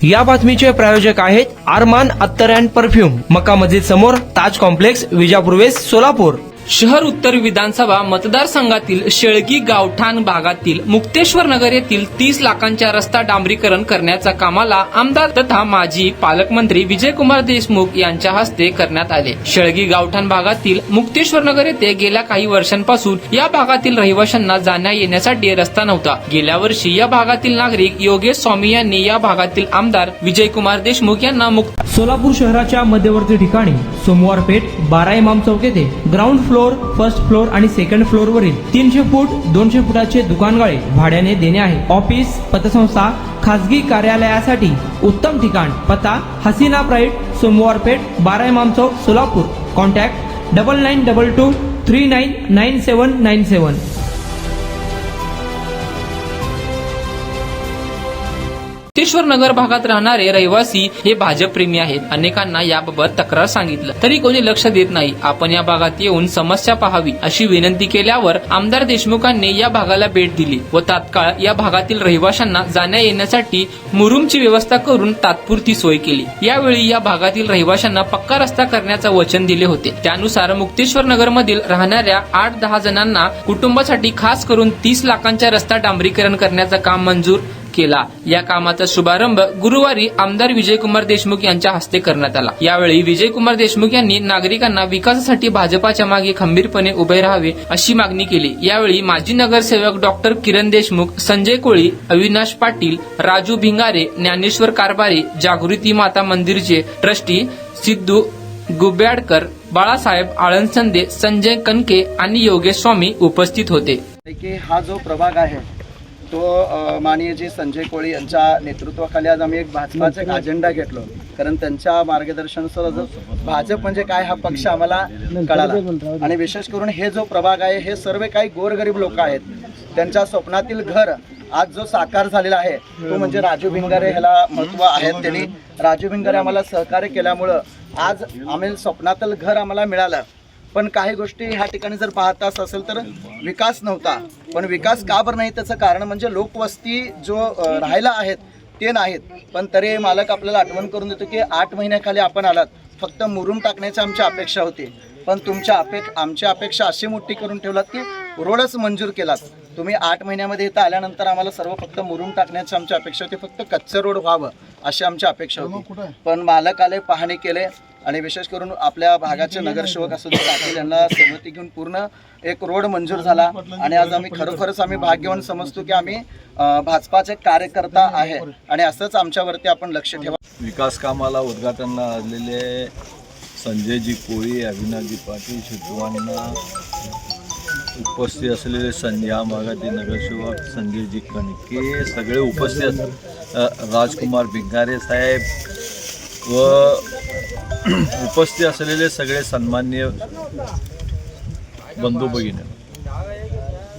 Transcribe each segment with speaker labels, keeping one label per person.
Speaker 1: या बातमीचे प्रायोजक आहेत अरमान अत्तर अँड परफ्यूम, मक्का मस्जिद समोर, ताज कॉम्प्लेक्स, विजापूर वेस्ट, सोलापूर.
Speaker 2: शहर उत्तर विधानसभा मतदारसंघातील शेळगी गावठाण भागातील मुक्तेश्वर नगर येथील 30 लाखांच्या रस्ता डांबरीकरण करण्याच्या कामाला आमदार तथा माजी पालकमंत्री विजयकुमार देशमुख यांच्या हस्ते करण्यात आले. शेळगी गावठाण भागातील मुक्तेश्वर नगर येथे गेल्या काही वर्षांपासून या भागातील रहिवाशांना जाण्या येण्यासाठी रस्ता नव्हता. गेल्या वर्षी या भागातील नागरिक योगेश स्वामी यांनी या भागातील आमदार विजयकुमार देशमुख यांना
Speaker 1: सोलापूर शहराच्या मध्यवर्ती ठिकाणी सोमवार पेठ 12 इमाम चौक येथे ग्राउंड फ्लोर, फर्स्ट फ्लोर आणि सेकंड फ्लोर वरील 300 फूट 200 फुटाचे दुकानगाळे भाड्याने देणे आहे. ऑफिस, पतसंस्था, खासगी कार्यालयासाठी उत्तम ठिकाण. पत्ता हसीना प्राईड, सोमवार पेठ 12 इमाम चौक, सोलापूर. कॉन्टॅक्ट 9922 399797.
Speaker 2: मुक्तेश्वर नगर भागात राहणारे रहिवासी हे भाजप प्रेमी आहेत. अनेकांना याबाबत तक्रार सांगितलं तरी कोणी लक्ष देत नाही. आपण या भागात येऊन समस्या पाहावी अशी विनंती केल्यावर आमदार देशमुखांनी या भागाला भेट दिली व तात्काळ या भागातील रहिवाशांना जाण्या येण्यासाठी मुरुमची व्यवस्था करून तात्पुरती सोय केली. यावेळी या भागातील रहिवाशांना पक्का रस्ता करण्याचं वचन दिले होते. त्यानुसार मुक्तेश्वर नगर मधील राहणाऱ्या 8-10 जणांना कुटुंबासाठी खास करून 30 लाखांच्या रस्ता डांबरीकरण करण्याचं काम मंजूर केला. या कामाचा शुभारंभ गुरुवारी आमदार विजयकुमार देशमुख यांच्या हस्ते करण्यात आला. यावेळी विजयकुमार देशमुख यांनी नागरिकांना विकासासाठी भाजपाच्या मागे खंबीरपणे उभे राहावे अशी मागणी केली. यावेळी माजी नगरसेवक डॉक्टर किरण देशमुख, संजय कोळी, अविनाश पाटील, राजू भिंगारे, ज्ञानेश्वर कारभारी, जागृती माता मंदिरचे ट्रस्टी सिद्धू गुब्याडकर, बाळासाहेब आळंदसंदे, संजय कनके आणि योगेश स्वामी उपस्थित होते.
Speaker 3: हा जो प्रभाग आहे तो माननीय जी संजय कोळी यांच्या नेतृत्वाखाली आज आम्ही एक भाजपाचा एक अजेंडा घेतलो. कारण त्यांच्या मार्गदर्शनानुसार भाजप म्हणजे काय हा पक्ष आम्हाला कळाला. आणि विशेष करून हे जो प्रभाग आहे हे सर्व काही गोरगरीब लोक आहेत. त्यांच्या स्वप्नातील घर आज जो साकार झालेला आहे तो म्हणजे राजू भिंगारे ह्याला महत्व आहे. त्यांनी राजू भिंगारे आम्हाला सहकार्य केल्यामुळं आज आम्ही स्वप्नातील घर आम्हाला मिळालं. पण काही गोष्टी ह्या ठिकाणी जर पाहता असेल तर विकास नव्हता. पण विकास का बरं नाही त्याचं कारण म्हणजे लोकवस्ती जो राहायला आहेत ते नाहीत. पण तरी मालक आपल्याला आठवण करून देतो की 8 महिन्याखाली आपण आलात, फक्त मुरुम टाकण्याची आमची अपेक्षा होती. पण आमची अपेक्षा अशी मोठी करून ठेवलात की रोडच मंजूर केलात तुम्ही. 8 महिन्यामध्ये इथं आल्यानंतर आम्हाला सर्व फक्त मुरुम टाकण्याची आमची अपेक्षा होती, फक्त कच्चं रोड व्हावं अशी आमची अपेक्षा होती. पण मालक आले, पाहणी केले आणि विशेष करून आपल्या भागाचे नगरसेवक असू दे पाटील यांना सहमती घेऊन पूर्ण एक रोड मंजूर झाला. आणि आज आम्ही खरोखरच आम्ही भाग्यवान समजतो की आम्ही भाजपाचे कार्यकर्ता आहे आणि असंच आमच्यावरती आपण लक्ष ठेवा.
Speaker 4: विकास कामाला उद्घाटनाला आलेले संजयजी कोळी, अविनाशजी पाटील, सिद्धूअण्णा, उपस्थित असलेले या भागातील नगरसेवक संजयजी कणके सगळे उपस्थित, राजकुमार भिंगारे साहेब व उपस्थित असलेले सगळे सन्माननीय बंधू भगिनी.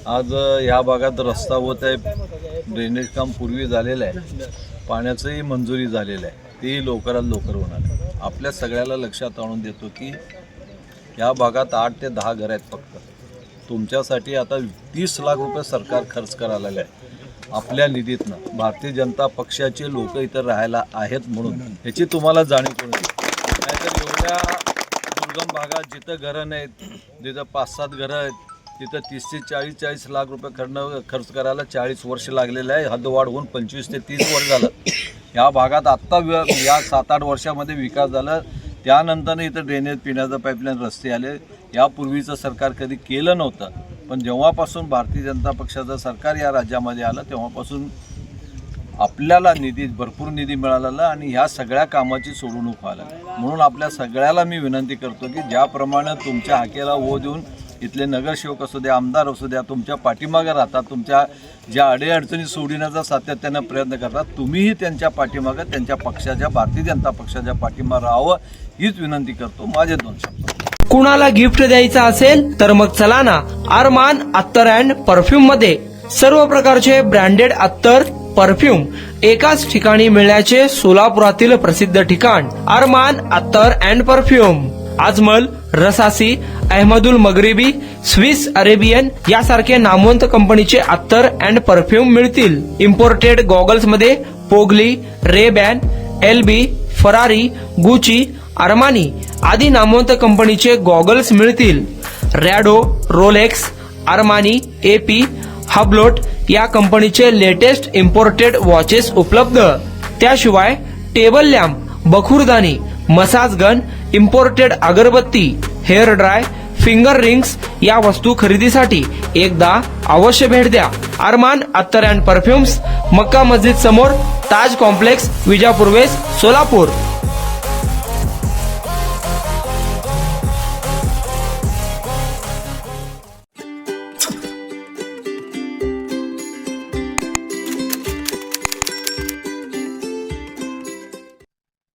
Speaker 4: आज या भागात रस्ता होत आहे, ड्रेनेज काम पूर्वी झालेलं आहे, पाण्याचंही मंजुरी झालेलं आहे, तेही लवकरात लवकर होणार आहे. आपल्या सगळ्याला लक्षात आणून देतो की या भागात 8 ते 10 घरं आहेत फक्त. तुमच्यासाठी आता 30 लाख रुपये सरकार खर्च करायला आहे आपल्या निधीतनं. भारतीय जनता पक्षाचे लोक इथं राहायला आहेत म्हणून ह्याची तुम्हाला जाणीव करून देतो. नाहीतर एवढ्या दुर्गम भागात जिथं घरं नाहीत, जिथं 5-7 घरं आहेत, तिथं 30 ते 40 लाख रुपये खर्च करायला 40 वर्ष लागलेलं आहे. हद्दवाढ होऊन 25 ते 30 वर्ष झालं. या भागात आत्ता या 7-8 वर्षामध्ये विकास झाला. त्यानंतर इथं ड्रेनेज, पिण्याचं पाईपलाईन, रस्ते आले. यापूर्वीचं सरकार कधी केलं नव्हतं. पण जेव्हापासून भारतीय जनता पक्षाचं सरकार या राज्यामध्ये आलं तेव्हापासून आपल्याला भरपूर निधी मिळालेला आणि ह्या सगळ्या कामाची सोडवणूक व्हायला. म्हणून आपल्या सगळ्याला मी विनंती करतो की ज्याप्रमाणे तुमच्या हाकेला ओ देऊन इथले नगरसेवक असू द्या, आमदार असू द्या, तुमच्या पाठीमागे राहतात, तुमच्या ज्या अडीअडचणी सोडविण्याचा सातत्यानं प्रयत्न करतात, तुम्हीही त्यांच्या पाठीमागे, त्यांच्या पक्षाच्या, भारतीय जनता पक्षाच्या पाठीमागे राहावं हीच विनंती करतो. माझे 2 शब्द.
Speaker 1: कुणाला गिफ्ट द्यायचं असेल तर मग चला ना अरमान अत्तर अँड परफ्यूम मध्ये. सर्व प्रकारचे ब्रँडेड अत्तर, परफ्यूम एकाच ठिकाणी मिळण्याचे सोलापुरातील प्रसिद्ध ठिकाण अरमान अत्तर and perfume. Ajmal, Rasasi, Ahmed Al Maghribi, Swiss Arabian यासारखे नामवंत कंपनीचे अत्तर अँड परफ्यूम मिळतील. इम्पोर्टेड गॉगल्स मध्ये पोगली, रेबॅन, एलबी, फरारी, गुची, अरमानी आदी नामवंत कंपनीचे गॉगल्स मिळतील. Rado, Rolex, Armani, AP, Hublot या कंपनीचे लेटेस्ट इम्पोर्टेड वॉचेस उपलब्ध. त्याशिवाय टेबल लॅम्प, बखुरदानी, मसाज गन, इम्पोर्टेड अगरबत्ती, हेअर ड्राय, फिंगर रिंग्स या वस्तू खरेदीसाठी एकदा अवश्य भेट द्या. अरमान अत्तर अँड परफ्युम्स, मक्का मस्जिद समोर, ताज कॉम्प्लेक्स, विजापूर वेस्ट, सोलापूर.